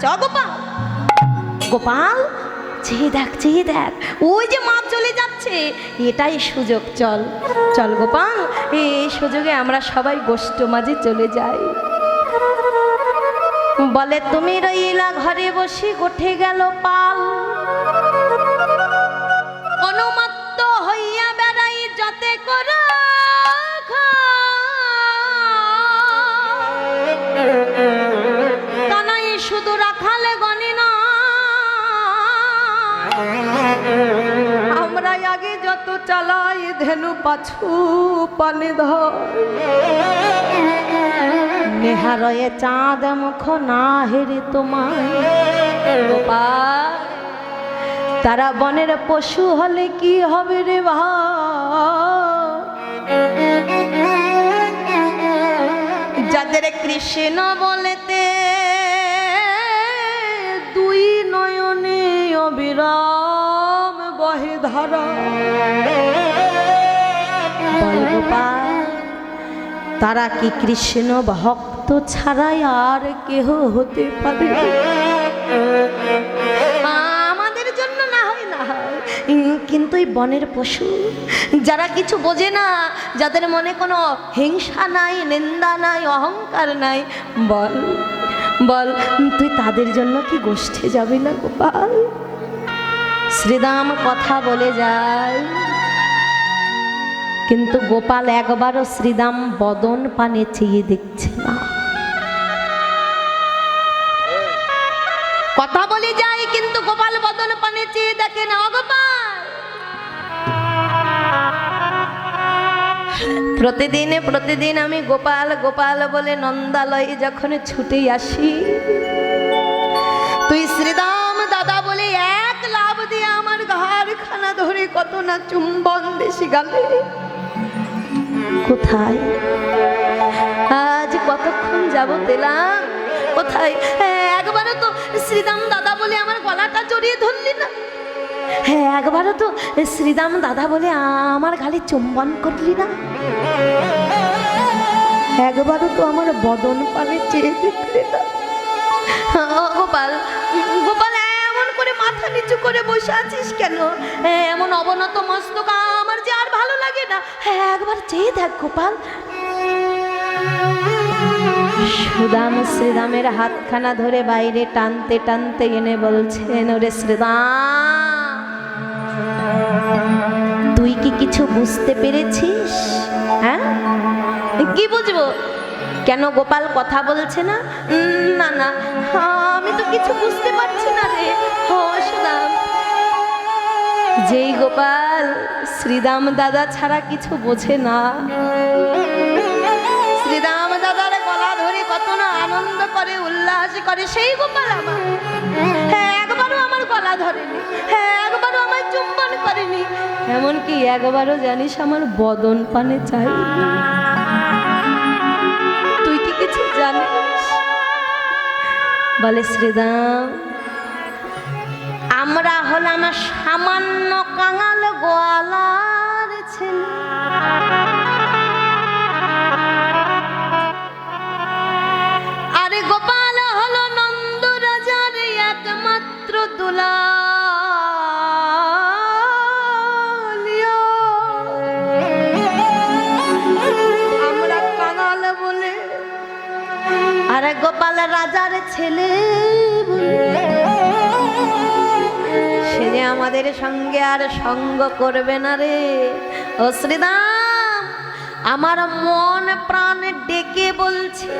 যাচ্ছে। গোপাল, গোপাল, চেয়ে দেখ, চেয়ে দেখ, ওই যে মা চলে যাচ্ছে, এটাই সুযোগ। চল চল গোপাল, এই সুযোগে আমরা সবাই গোষ্ঠ মাঝে চলে যাই। বলে তুমি রইলা ঘরে বসে, গোঠে গেল পাল, অনুমত্ত হইয়া বেড়াই যতে করা, কানাই শুধু রাখালে গণে না, আমরা আগে যত চালাই ধেনু পাছু পানে ধর, নেহারয়ে চাঁদ মুখ না হেরে তোমায়। গোপাল, তারা বনের পশু হলে কি হবে রে ভাই, যাদের কৃষ্ণ বলেতে দুই নয়নে অবিরাম বহে ধারা। গোপাল, তারা কি কৃষ্ণ ভক্ত ছাড়াই আর কেহ হতে পারে? আমাদের জন্য না হয় না হয়, কিন্তু এই বনের পশু যারা কিছু বোঝে না, যাদের মনে কোনো হিংসা নাই, নিন্দা নাই, অহংকার নাই, বল বল তুই তাদের জন্য কি গোষ্ঠে যাবি না গোপাল? শ্রীদাম কথা বলে যায়, কিন্তু গোপাল একবারও শ্রীদাম বদন পানে চেয়ে দেখছে না। কথা বলে যায় কিন্তু গোপাল বদন পানে চেয়ে দেখে না। গোপাল, প্রতিদিন আমি গোপাল গোপাল বলে নন্দালয়ে যখন ছুটে আসি, তুই শ্রীদাম দাদা বলে এক লাভ দিয়ে আমার ঘরখানা ধরে কত না চুম্বন দেশি গালে। কোথায় আজ কতক্ষণ যাবত এলাম, কোথায় একবারও তো শ্রীদাম দাদা বলে আমার গলাটা জড়িয়ে ধরলি না, হ্যাঁ একবারও তো শ্রীদাম দাদা বলে আমার গালে চুম্বন করলি না, একবারও তো আমার বদন পানে চেয়ে দেখলি না। গোপাল, গোপাল এমন করে মাথা নিচু করে বসে আছিস কেন? এমন অবনত মস্তক আমার যে আর ভালো লাগে না, একবার চেয়ে দেখ গোপাল। সুদাম শ্রীদামের হাতখানা ধরে বাইরে টানতে টানতে এনে বলছেন, ওরে শ্রীদাম, তুই কি কিছু বুঝতে পেরেছিস? হ্যাঁ, কি বুঝবো? কেন গোপাল কথা বলছে না? না না, আমি তো কিছু বুঝতে পারছি না রে। ও সুদাম, যেই গোপাল শ্রীদাম দাদা ছাড়া কিছু বোঝে না, শ্রীদাম দাদার গলা ধরে কত না আনন্দ করে, উল্লাস করে, সেই গোপাল আমার একবারও আমার গলা ধরেনি, একবারও আমার চুম্বন করেনি, এমনকি একবারও জানিস আমার বদন পানে চাই। তুই কি কিছু জানিস? বলে শ্রীদাম, আমরা হলাম সামান্য কাঙাল গোয়ালার ছেলে, আরে গোপাল হলো নন্দ রাজার একমাত্র দুলালিয়া, আমরা কাঙাল বলে, আরে গোপাল রাজার ছেলে বলে, সে যে আমাদের সঙ্গে আর সঙ্গ করবে না রে। ও শ্রীদাম, আমার মন প্রাণ ডেকে বলছে,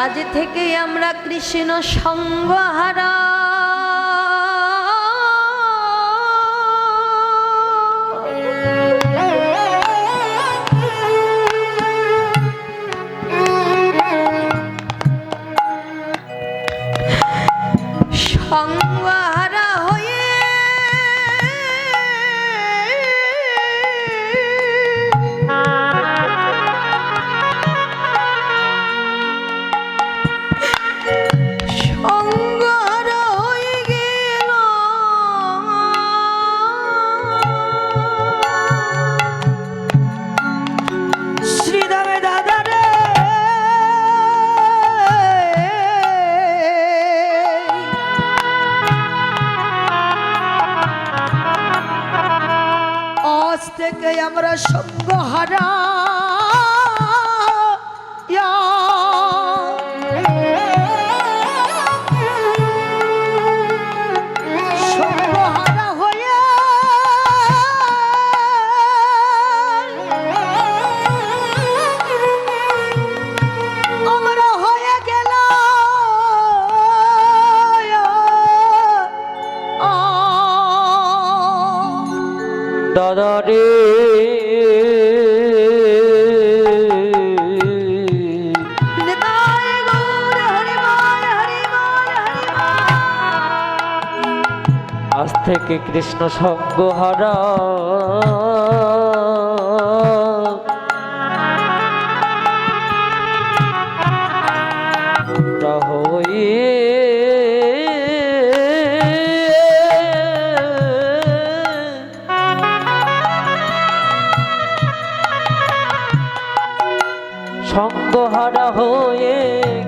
আজ থেকে আমরা কৃষ্ণ সঙ্গ হারা। সঙ্গহারা হয়ে সঙ্গহারা আমরা সঙ্গ হারা দাদা রে আজ থেকে কৃষ্ণ সঙ্গ হারা হয়ে সঙ্গহারা হয়ে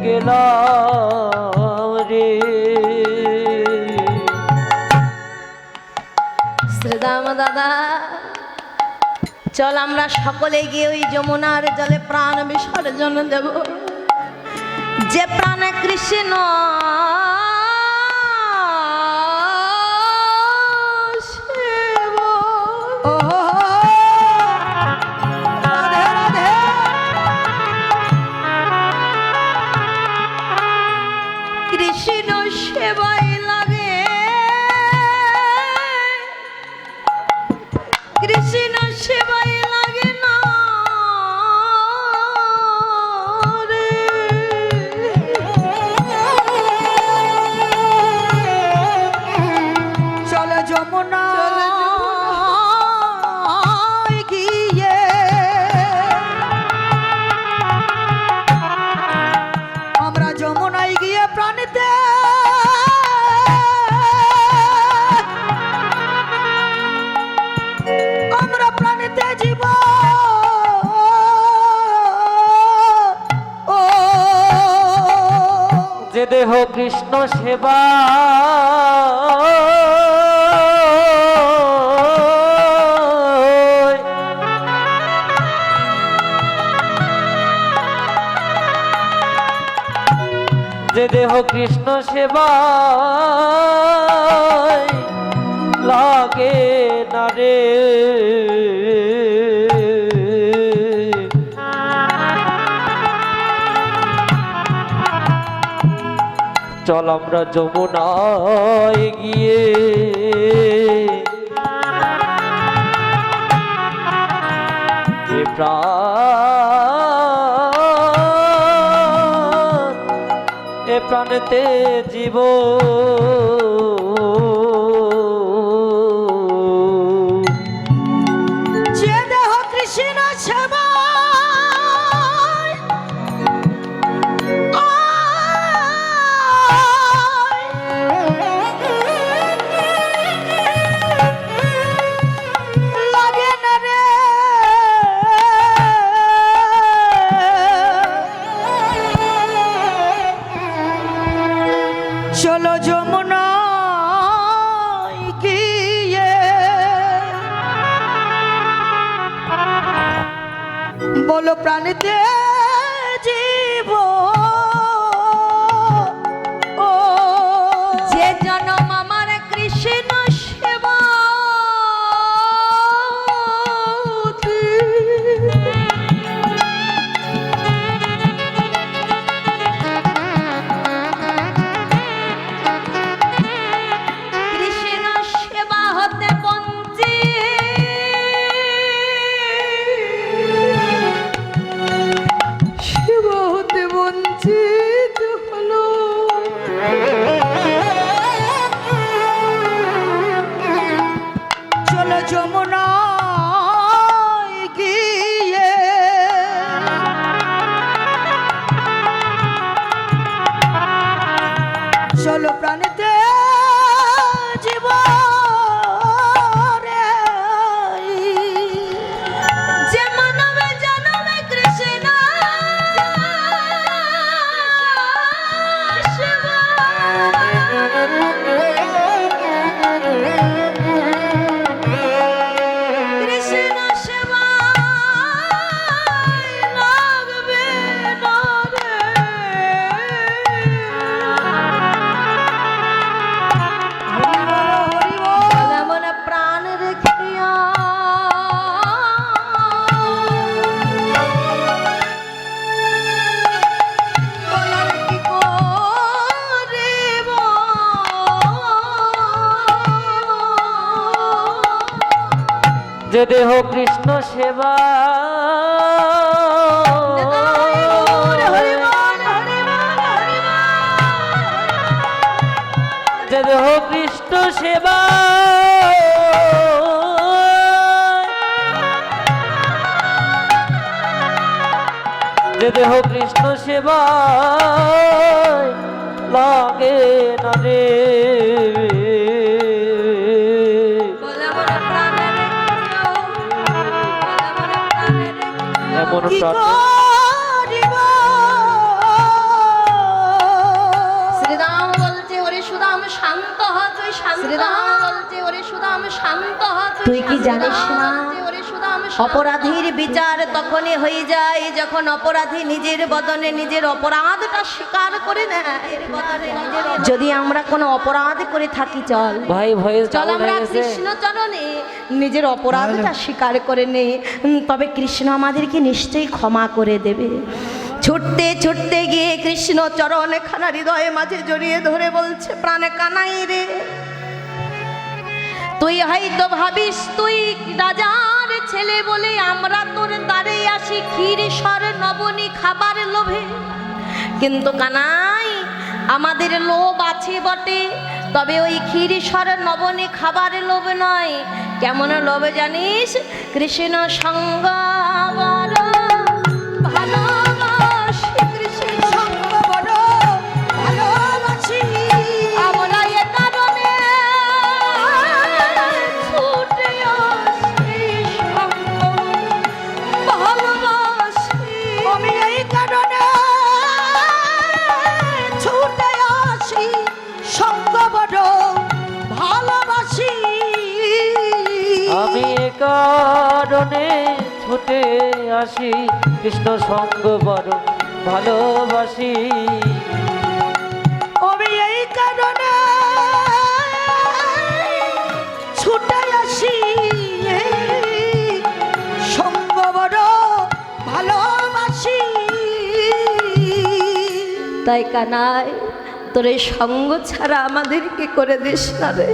গেলাম রে। শ্রীদাম দাদা, চল আমরা সকলে গিয়ে ওই যমুনার জলে প্রাণ বিসর্জন দেব। যে প্রাণে কৃষ্ণ কৃষ্ণ সেবাই লাগে, কৃষ্ণ সেবাই লাগে না রে। চলে যমুনা গিয়ে আমরা যমুনায় গিয়ে প্রাণীতে আমরা প্রাণীতে জীব যে দেহ কৃষ্ণ সেবা যে দেহ কৃষ্ণ সেবা লাগে না রে। চল আমরা যমুনায় গিয়ে এ প্রাণেতে জীব যে দেহ কৃষ্ণ সেবা চলো যমুনায় গিয়ে বলো প্রাণীতে জীব ও যে জনম আমার কৃষ্ণ সেবা যমুনায় গিয়ে চলো প্রাণীতে জীব রে। যে মানবে জনমে কৃষ্ণ সেবা কৃষ্ণ সেবা যে দেহ কৃষ্ণ সেবা যে দেহ কৃষ্ণ সেবা যে দেহ কৃষ্ণ সেবা লাগে না রে এমন কি প্রার্থনা করিব শ্রীরাম বলছে ওরে সুদাম শান্ত হ তুই শান্ত বলছে ওরে সুদাম শান্ত হ তুই কি জানিস না অপরাধীর বিচার তখনই হয়ে যায় যখন অপরাধী নিজের বদনে নিজের অপরাধটা স্বীকার করে নেয়। যদি আমরা কোনো অপরাধ করে থাকি চল ভাই ভয়েস চল ডাউন আমরা হয়ে গেছে কৃষ্ণ চরণে নিজের অপরাধটা স্বীকার করে নেই, তবে কৃষ্ণ আমাদেরকে নিশ্চয়ই ক্ষমা করে দেবে। ছুটতে ছুটতে গিয়ে কৃষ্ণ চরণ খানা হৃদয়ে মাঝে জড়িয়ে ধরে বলছে প্রাণে কানাই রে, তুই হয়তো ভাবিস তুই রাজার ছেলে বলে আমরা তোর দ্বারে আসি ক্ষীর সর নবনী খাবার লোভে, কিন্তু কানাই আমাদের লোভ আছে বটে, তবে ওই ক্ষীর সর নবনী খাবার লোভ নয়। কেমন লোভ জানিস? কৃষ্ণ সঙ্গ বড় ভালোবাসি, কৃষ্ণ সঙ্গ বড় ভালোবাসি, আমরা এ কারণে ছুটে আসি সঙ্গ ভালোবাসি। আমি এই কারণে ছুটে আসি সঙ্গ বড় ভালোবাসি। আমি এ কারণে ছুটে আসি কৃষ্ণ সঙ্গ বড় ভালোবাসি। আমি এই কারণে ছুটে আসি সঙ্গ বড় ভালোবাসি। তাই কানাই তোর এই সঙ্গ ছাড়া আমাদেরকে করে দিস না রে,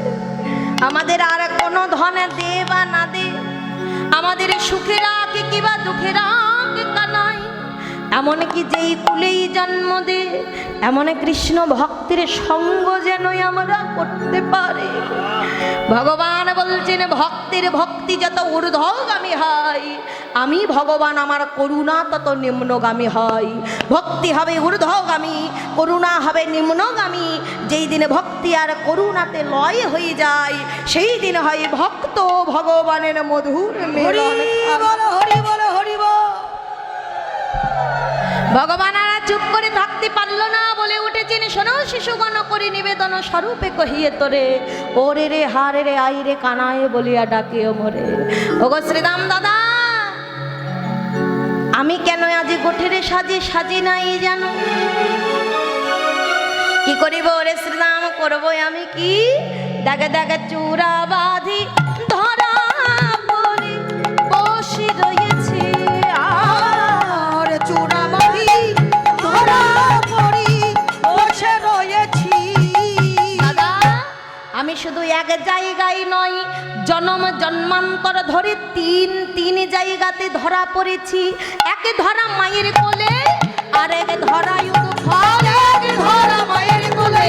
আমাদের আর কোনো ধনে দে বা না দে, আমাদের সুখে রাখ কিবা দুঃখে রাখ কানাই, এমনকি যেই কুলেই জন্ম দে এমন কৃষ্ণ ভক্তের সঙ্গ যেনই আমরা করতে পারি। ভগবান বলছেন ভক্তের ভক্তি যত ঊর্ধ্বগামী হয়, আমি ভগবান আমার করুণা তত নিম্নগামী হয়। ভক্তি হবে ঊর্ধ্বগামী, করুণা হবে নিম্নগামী। যেই দিনে ভক্তি আর করুণাতে লয় হয়ে যায় সেই দিন হয় ভক্ত ভগবানের মধুর মিলন। হরি বল হরি বল। ভগবান আর চুপ করে থাকতে পারলো না, বলে উঠেছেন শোনো শিশুগণ করি নিবেদন স্বরূপে কহিয়ে তোরে, ওরে রে হারে রে আই রে কানায় বলিয়া ডাকে মোরে। ওগো শ্রীরাম দাদা, আমি কেন আজি গোঠেরে সাজে সাজি নাই জানো? কি করিব রে শ্রীরাম করবো আমি কি? দাগে দাগে চূড়া বাঁধি ধরা পড়ি বসে রয়েছে, আর চূড়া বাঁধি ধরা পড়ি বসে রয়েছি। দাদা আমি শুধু এক জায়গায় নয়, জন্ম জন্মান্তর ধরে তিন জায়গাতে ধরা পড়েছি। এক ধরা মায়ের কোলে, আর এক ধরা ধরা মায়ের কোলে,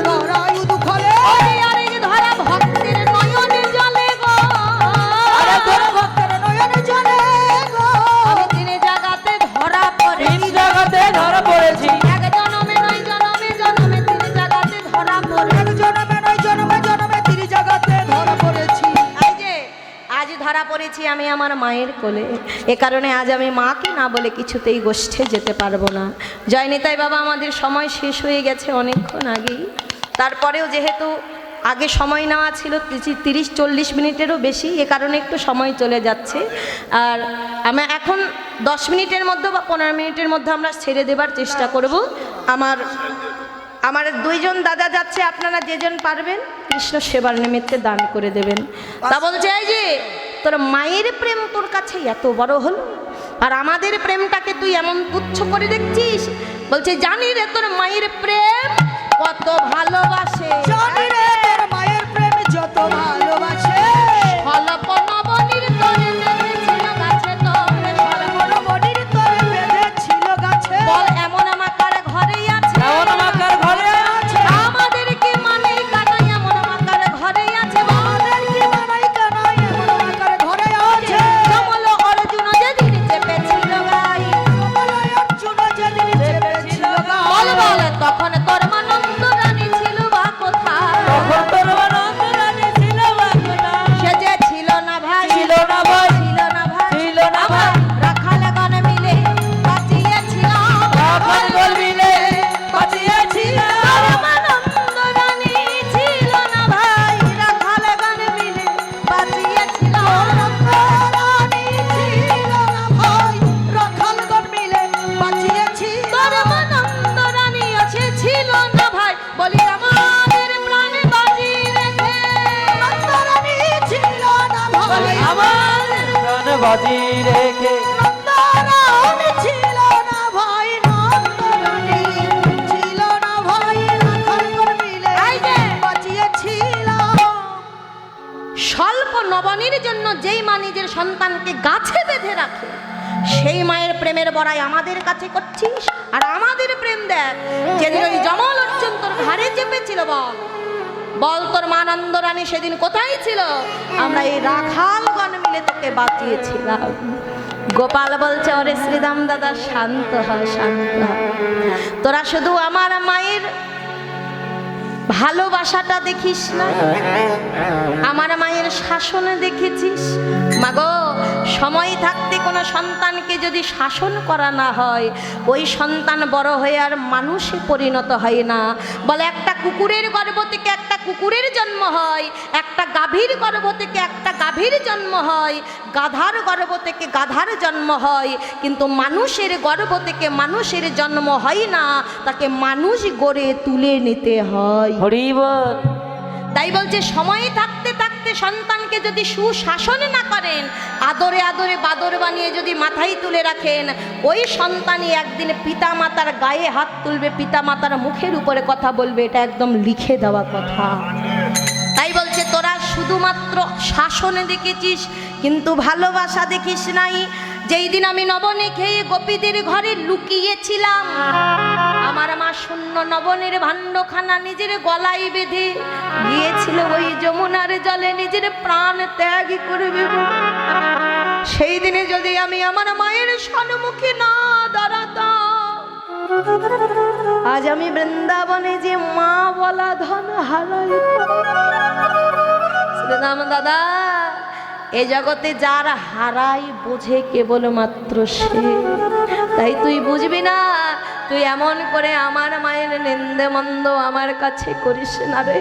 ধরা ইউদু খলে, আরেক ধরা ভক্তের নয়নে জলে গো, আরে ধরা ভক্তের নয়নে জলে গো। আমি তিন জায়গাতে ধরা পড়ে, তিন জায়গাতে ধরা পড়েছি, এক জনমে নয় জনমে জনমে তিন জায়গাতে ধরা পড়ে। এক জনমে নয় জনমে জনমে তিরি জায়গাতে ধরা পড়েছি। এই যে আজ ধরা পড়েছি আমি আমার মায়ের কোলে, এ কারণে আজ আমি মাকে না বলে কিছুতেই গোষ্ঠে যেতে পারবো না। জয় নিতাই বাবা, আমাদের সময় শেষ হয়ে গেছে অনেকক্ষণ আগেই, তারপরেও যেহেতু আগে সময় নেওয়া ছিল 30-40 মিনিটেরও বেশি, এ কারণে একটু সময় চলে যাচ্ছে। আর আমরা এখন 10 মিনিটের মধ্যে বা 15 মিনিটের মধ্যে আমরা ছেড়ে দেবার চেষ্টা করব। আমার দুইজন দাদা যাচ্ছে, আপনারা যেজন পারবেন কৃষ্ণ সেবার নিমিত্তে দান করে দেবেন। তা বলছে এই যে তোর মায়ের প্রেম তোর কাছে এত বড় হলো, আর আমাদের প্রেমটাকে তুই এমন তুচ্ছ করে দেখছিস। বলছে জানি রে তোর মায়ের প্রেম কত ভালোবাসে, জানি রে তোর মায়ের প্রেম যত ভালোবাসে, ফলক নবনীর তরে বাজি রেখে নন্দরানী ছিল না ভাই, নন্দরানী ছিল না ভাই, রাখাল করে মিলে বাঁচিয়েছিল। স্বল্প নবনীর জন্য যেই মা নিজের সন্তানকে গাছে বেঁধে রাখে, সেই মায়ের প্রেমের বড়াই আমাদের কাছে করছিস। আর আমাদের প্রেম দেখ, যেদিন ওই জমল অর্জুন তোর ঘাড়ে চেপেছিল, বল বল তোর মা নন্দরানী সেদিন কোথায় ছিল? আমরা এই রাখালগণ মিলে তোকে বাঁচিয়েছিলাম। গোপাল বলছে, ওরে শ্রীরাম দাদা শান্ত হ, শান্ত হ। তোরা শুধু আমার মায়ের ভালোবাসাটা দেখিস না, আমার মায়ের শাসনে দেখেছিস। মাগো, সময় থাকতে কোনো সন্তানকে যদি শাসন করা না হয়, ওই সন্তান বড় হয়ে আর মানুষে পরিণত হয় না। বলে একটা কুকুরের গর্ভ থেকে একটা কুকুরের জন্ম হয়, একটা গাভীর গর্ভ থেকে একটা গাভীর জন্ম হয়, গাধার গর্ভ থেকে গাধার জন্ম হয়, কিন্তু মানুষের গর্ভ থেকে মানুষের জন্ম হয় না, তাকে মানুষ গড়ে তুলে নিতে হয়। হরি বল। তাই বলছে, সময় থাকতে থাকতে সন্তানকে যদি সুশাসন না করেন, আদরে আদরে বাদর বানিয়ে যদি মাথায় তুলে রাখেন, ওই সন্তানই একদিন পিতা মাতার গায়ে হাত তুলবে, পিতা মাতার মুখের উপরে কথা বলবে। এটা একদম লিখে দেওয়া কথা। তাই বলছে, তোরা শুধুমাত্র শাসনে দেখেছিস, কিন্তু ভালোবাসা দেখিস নাই। যেই দিন আমি নবনী খেয়ে গোপীদের ঘরে লুকিয়েছিলাম, আমার মা শূন্য নবনের ভাণ্ডখানা নিজের গলায় বেঁধে গিয়েছিল ওই যমুনার জলে নিজের প্রাণ ত্যাগ করবে। সেই দিনে যদি আমি আমার মায়ের সম্মুখে না দাঁড়াতাম, আজ আমি বৃন্দাবনে যে মা বলা ধন হারাইতাম। শ্রীরাম দাদা, এ জগতে যার হারাই বোঝে কেবলমাত্র সে। তাই তুই বুঝবি না, তুই এমন করে আমার মায়ের নিন্দে মন্দ আমার কাছে করিস না রে।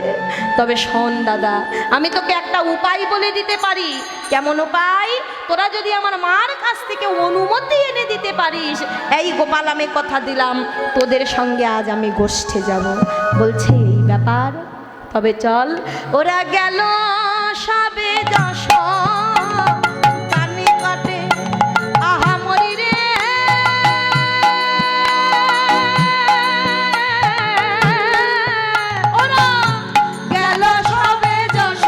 তবে শোন দাদা, আমি তোকে একটা উপায় বলে দিতে পারি। কেমন উপায়? তোরা যদি আমার মার কাছ থেকে অনুমতি এনে দিতে পারিস, এই গোপাল আমি কথা দিলাম, তোদের সঙ্গে আজ আমি গোষ্ঠে যাব। বলছে, এই ব্যাপার, তবে চল। ওরা গেল সবে যশ কানে কাটে, আহা মরি রে। ওরা গেল সবে যশ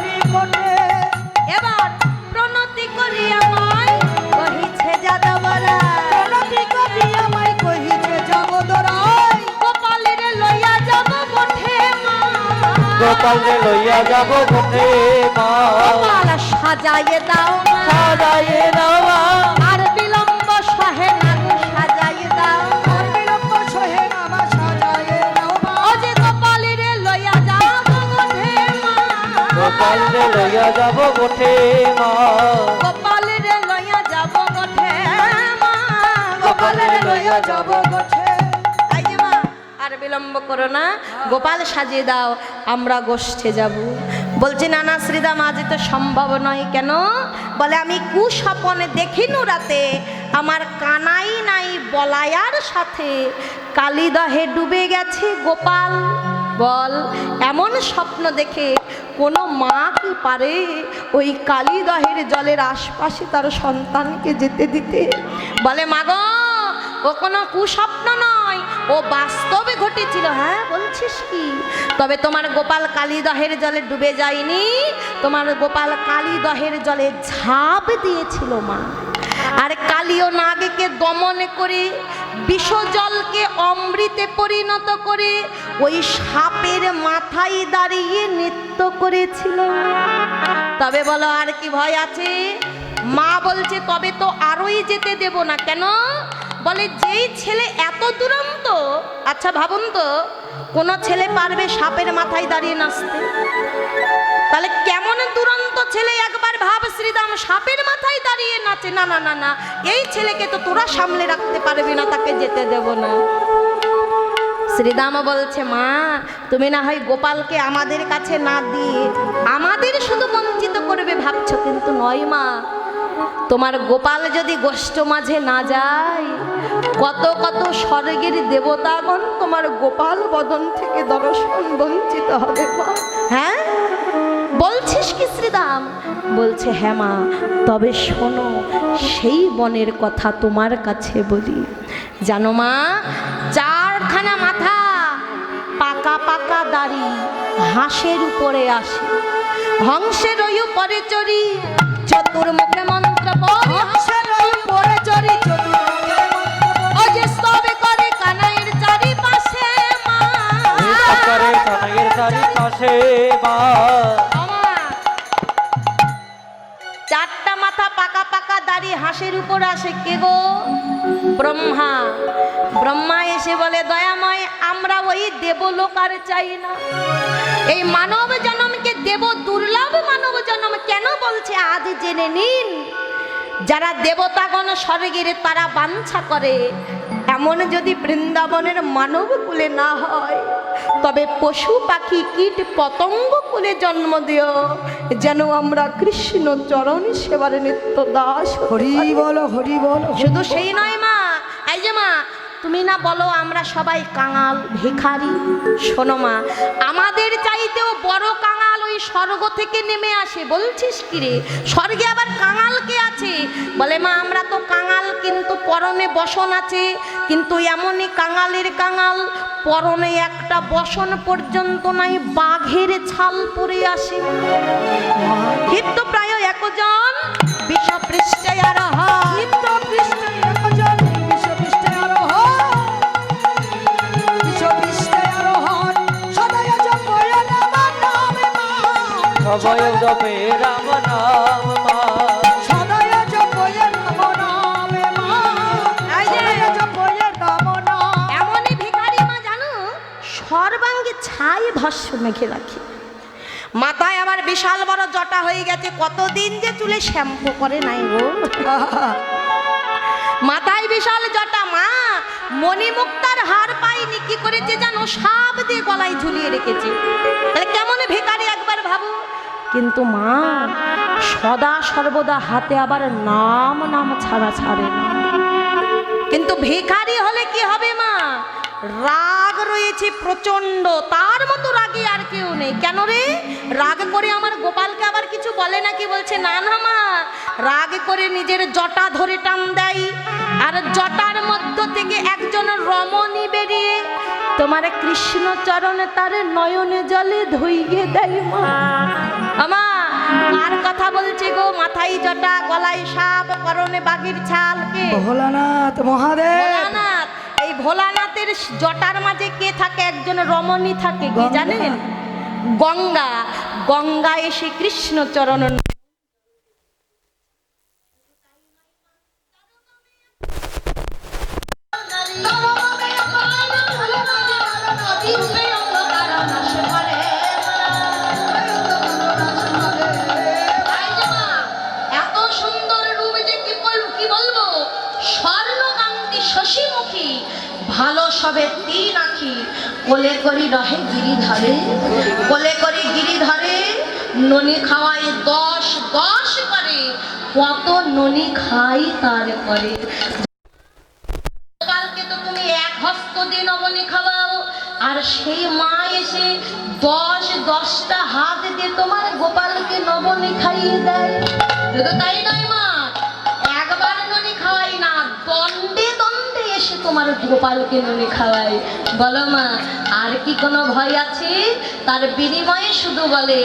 নিকটে, এবার প্রণতি করি আমায় কহিছে যাদবরা, প্রণতি করি আমায় কহিছে জগদরাই, গোপালের লইয়া যাব বটে মা, গোপাল রে লইয়া যাব বটে মা, গোপাল সাজাইয়ে দাও মা, সাজাইয়ে দাও মা, আর বিলম্ব সহে না গো সাজাইয়ে দাও, আর বিলম্ব সহে না মা, সাজায়ে দাও মা। ও যে গোপালের লইয়া যাব বটে মা, গোপাল রে লইয়া যাব বটে মা, গোপালের লইয়া যাব বটে মা, গোপালের লইয়া যাব গোঠে। তাই যে মা, আর বিলম্ব করো না, গোপাল সাজিয়ে দাও, আমরা গোষ্ঠে যাব। বলছে, না না শ্রীদাম, আজ তো সম্ভব নয়। কেন? বলে, আমি কুস্বপনে দেখিনু রাতে, আমার কানাই নাই বলায়ার সাথে, কালিদহে ডুবে গেছে গোপাল। বল, এমন স্বপ্ন দেখে কোনো মা কি পারে ওই কালিদহের জলের আশপাশে তার সন্তানকে যেতে দিতে? বলে, মাগো, ও কোনো কুস্বপ্ন নয়, ও বাস্তবে ঘটেছিল। হ্যাঁ, বলছিস কি? তবে তোমার গোপাল কালিদহের জলে ডুবে যায়নি, তোমার গোপাল কালিদহের জলে ঝাঁপ দিয়েছিল মা। আর কালীয় নাগকে দমন করে বিষজলকে অমৃতে পরিণত করে ওই সাপের মাথায় দাঁড়িয়ে নৃত্য করেছিল। তবে বলো, আর কি ভয় আছে? মা বলছে, তবে তো আরোই যেতে দেব না। কেন? বলে, যেই ছেলে এত দুরন্ত, আচ্ছা ভাবুন তো, কোনো ছেলে পারবে সাপের মাথায় দাঁড়িয়ে নাচতে? তাহলে কেমন দুরন্ত ছেলে, একবার ভাব শ্রীদাম, সাপের মাথায় দাঁড়িয়ে নাচে? না না না না, এই ছেলেকে তো তোরা সামলে রাখতে পারবি না, তাকে যেতে দেব না। শ্রীদাম বলছে, মা, তুমি না হয় গোপালকে আমাদের কাছে না দিয়ে আমাদের শুধু বঞ্চিত করবে ভাবছো, কিন্তু নয় মা। তোমার গোপাল যদি গোষ্ঠ মাঝে না যায়, কত কত স্বর্গের দেবতাগণ তোমার গোপাল বদন থেকে দর্শন বঞ্চিত হবে। হ্যাঁ, বলছিস কি শ্রীদাম? বলছে হ্যাঁ মা, তবে শোনো, সেই বনের কথা তোমার কাছে বলি। জানো মা, 4খানা মাথা, পাকা পাকা দাড়ি, হাঁসের উপরে আসে, হংসের ওই উপরে চড়ি, চতুর্মুখে মন্ত্র বলি, হাঁসের ওই পরে চড়ি চতুর্মুখে ও যে স্তবে করে কানাইয়ের চারিপাশে মা। করে কানাইয়ের চারিপাশে মা। আমা, 4টা মাথা, পাকা পাকা দাড়ি, হাঁসের উপর আসে কে গো? ব্রহ্মা। ব্রহ্মা এসে বলে দয়াময়, আমরা ওই দেবলোক আর চাই না, এই মানব জন্মকে দেব দুর্লভ মানব জন্ম কেন বলছে আজ জেনে নিন। যারা দেবতাগণ স্বর্গের তারা বাঞ্ছা করে এমন যদি বৃন্দাবনের মানব কুলে না হয়, তবে পশু পাখি কীট পতঙ্গ কুলে জন্ম দিও, যেন আমরা কৃষ্ণ চরণ সেবার নিত্য দাস। হরি বলো, হরি বলো। শুধু সেই নয় মা, এই যে মা তুমি না বলো আমরা সবাই কাঙাল ভিখারি, শোনো মা, আমাদের চাইতেও বড় কাঙাল ওই স্বর্গ থেকে নেমে আসে। বলছিস কি রে, স্বর্গে আবার কাঙাল কে আছে? বলে মা আমরা তো কাঙাল, কিন্তু পরনে বসন আছে, কিন্তু এমনই কাঙালের কাঙাল, পরনে একটা বসন পর্যন্ত নাই, বাঘের ছাল পরে আসে। হিত প্রায় একজন বিশ্বপৃষ্ঠে আরোহণ, নিত্য পৃষ্ঠে একজন, বিশ্বপৃষ্ঠে আরোহণ, বিশ্বপৃষ্ঠে আরোহণ, সদয় জপয়ে রাম নামে মা। সবাই জপে রাম নাম মা। সদয় জপয়ে রাম নামে মা। এই যে, সদয় জপয়ে রাম নাম। এমনই ভিখারি মা জানো, সর্বাঙ্গে ছাই ভস্য মেখে রাখে, মাথায় আবার বিশাল বড় জটা হয়ে গেছে, কতদিন যে চুলে শ্যাম্পু করে নাই গো। মাথায় বিশাল জটা, মা মণিমুক্তার হার পাইনি, কি করেছে জানো, সাপ দিয়ে গলায় ঝুলিয়ে রেখেছে। তাহলে কেমন ভিখারি একবার ভাবো। কিন্তু মা সদা সর্বদা হাতে আবার নাম নাম ছাড়া ছাড়ে না। কিন্তু ভিখারি হলে কি হবে মা, রাগ রয়েছে প্রচন্ড, তার মতো রাগী আর কেউ নেই। কেন রে, রাগ করে আমার গোপালকে আবার কিছু বলে নাকি? বলছে না না মা, রাগ করে নিজের জটা ধরে টান দেয়, আর জটার মধ্য থেকে একজন রমণী বেরিয়ে তোমার কৃষ্ণ চরণে তার নয়নে জলে ধুইয়ে দেয় মা। আমা কার কথা বলছে গো? মাথায় জটা, গলায় সাপ, পরনে বাঘের ছাল, কে? ভোলানাথ মহাদেব। ভোলানাথ। এই ভোলানাথের জটার মাঝে কে থাকে? একজন রমণী থাকে, কি গঙ্গা। জানেন? গঙ্গা। গঙ্গা এসে কৃষ্ণ চরণ এত সুন্দর রূপ যে কি বলবো, স্বর্ণকান্তি শশীমুখী, ভালো সবে 3 আঁখি, কোলে করি রহে গিরিধরে, কোলে করি গিরিধরে, ননি খাওয়াই 10 করে, কত ননি খাই তার করে। গোপালকে তো তুমি 1 হস্ত দিয়ে নবনী খাওয়াও, আর সেই মা এসে 10টা হাত দিয়ে তোমার গোপালকে নবনী খাইয়ে দেয়। শুধু তাই নয় মা, একবার ননি খাওয়াই না, দণ্ডে দণ্ডে এসে তোমার গোপালকে ননি খাওয়াই। বলো মা, আর কি কোনো ভয় আছে? তার বিনিময়ে শুধু বলে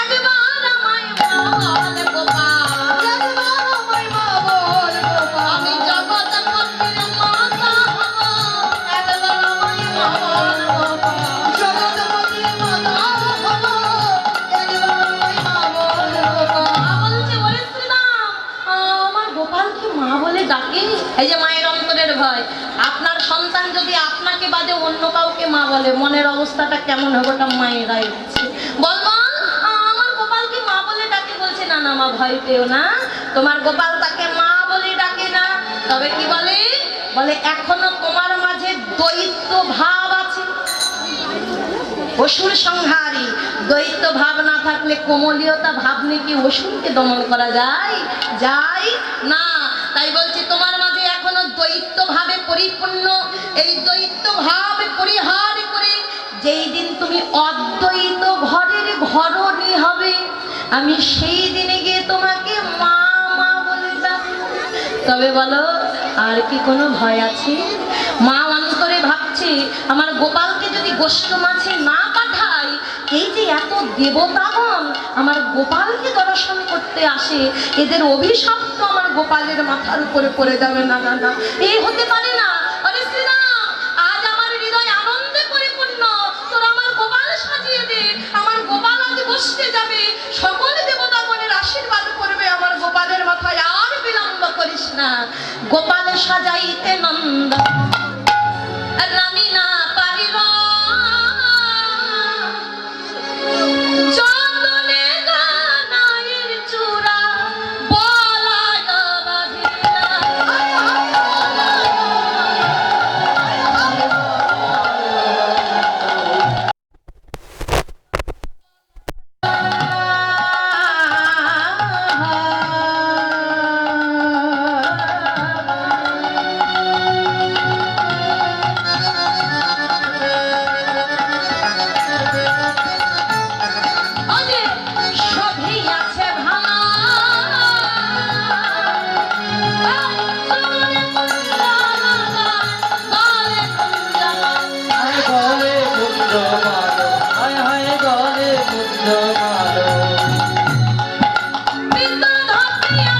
একবার আমায় বল গোপাল, একবার আমায় বল গোপাল, আমি জগৎ পতির মাতা হব, একবার আমায় বল গোপাল, জগৎ পতির মাতা হব, একবার আমায় বল গোপাল। বলছে ওরে শ্রীরাম, আমার গোপালকে মা বলে ডাকে। এই যে মায়ের অন্তরের ভয়, আপনার সন্তান যদি আপনাকে বাদে অন্য কাউকে মা বলে, মনের অবস্থাটা কেমন হবে? ওটা মায়েরাই বুঝছে। বলবো আমার গোপালকে মা বলে ডাকে। বলছে না না মা, ভয় পেও না, তোমার গোপাল তাকে মা বলে ডাকে না। তবে কি বলে? বলে এখনো তোমার মাঝে দ্বৈত ভাব আছে, অসুর সংহারী। দ্বৈত ভাব না থাকলে কোমলীয়তা ভাব নিয়ে কি অসুরকে দমন করা যায়? যায় না। তাই বলছি তোমার মাঝে এখনো দ্বৈত ভাবে পরিপূর্ণ। এই দ্বৈত ভাব পরিহার করে যেই দিন তুমি অদ্বৈত ঘরের ঘরণী হবে, আমি সেই দিনে গিয়ে তোমাকে মা মা বলে ডাকবো। তবে বলো আর কি কোনো ভয় আছে? মা অন্তরে ভাবছে আমার গোপালকে যদি গোষ্ঠ মাছে না পাঠাই, এই যে এত দেবতাগণ আমার গোপালকে দর্শন করতে আসে, এদের অভিশাপ তো আমার গোপালের মাথার উপরে পড়ে যাবে। না না না, এই হতে পারে না। আরে শ্রীরাম, আজ আমার হৃদয় আনন্দে পরিপূর্ণ, তোর আমার গোপাল সাজিয়ে দে। আমার গোপাল আজ বসতে যাবে, সকল দেবতাগণের আশীর্বাদ করবে আমার গোপালের মাথায়। আর বিলম্ব করিস না, গোপাল সাজাইতে নন্দ রানী না পারিল, চন্দনে গানায়ের চূড়া বলায় বাঁধিলা। ওরে সবই আছে ভালো, গলে আয় গলে কুঞ্জ মালো, আয় হায় গলে কুঞ্জ মালো। বিন্দু ধরিয়া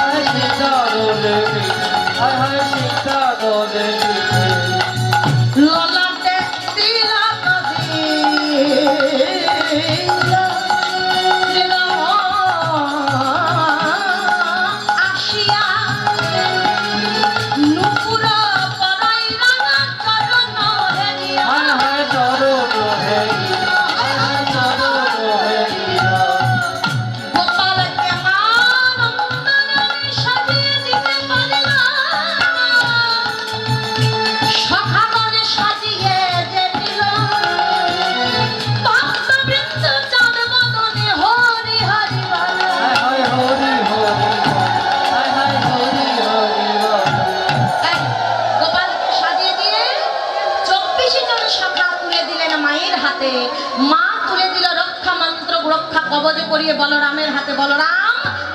আয় সীতা দোলে পিঠে, আয় হায় সীতা দোলে পিঠে। ললাটে তিলক দিলা, আসিয়া নুপুর পরাই রাঙা চরণ হেরিয়া। আয় হায় চরণ হেরিয়া, আয় হায় চরণ হেরিয়া। গোপালকে মানন্দনে সাজিয়ে দিতে পারলাম, সখাগণে সাজিয়ে যে দিল, ভক্তবৃন্দ চাঁদ বদনে হরি হরি বল। আয় হায় হরি হরি বল, আয় হায় হরি হরি বল। এই, গোপালকে সাজিয়ে দিয়ে 24 জন সখা তুলে দিলেন মায়ের হাতে। মা তুলে দিল রক্ষা মন্ত্র রক্ষা কবচ করিয়ে বলরামের হাতে। বলরাম,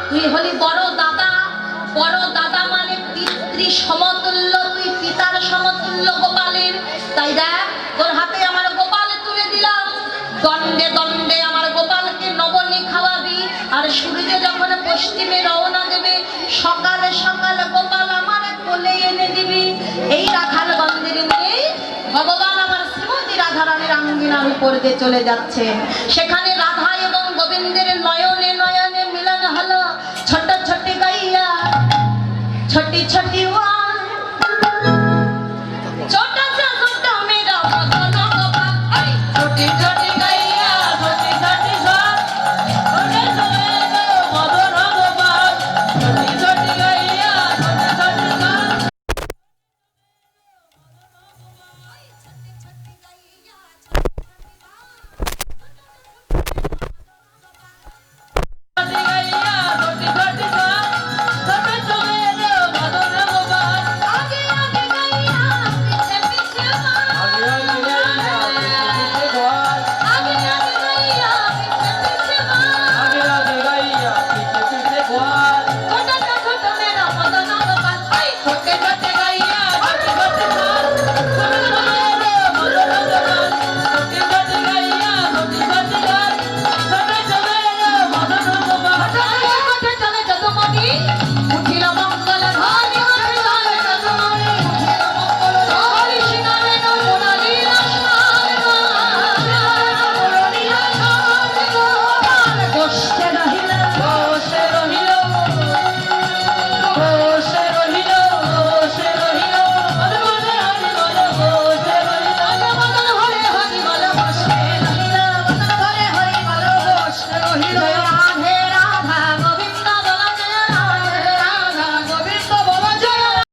তুই হলি বড় দাদা, বড় দাদা মানে পিতৃ সমতুল্য, তুই পিতার সমতুল্য গোপালের। তাই দেখ, তোর হাতে আমার গোপাল তুলে দিলাম, দণ্ডে দণ্ডে আমার গোপালকে নবনী খাওয়াবি। আর সূর্য যখন পশ্চিমে রওনা দেবে, সকালে সকালে গোপাল আমার কোলে এনে দিবি। এই রাখাল গন্ধের নিয়ে ভগবান আমার শ্রীমতী রাধারানীর আঙ্গিনার উপর দিয়ে চলে যাচ্ছেন। সেখানে রাধা এবং গোবিন্দের নয়নে নয়নে মিলন হলো। ছোট ছোট গাইয়া ছোটি ছোটি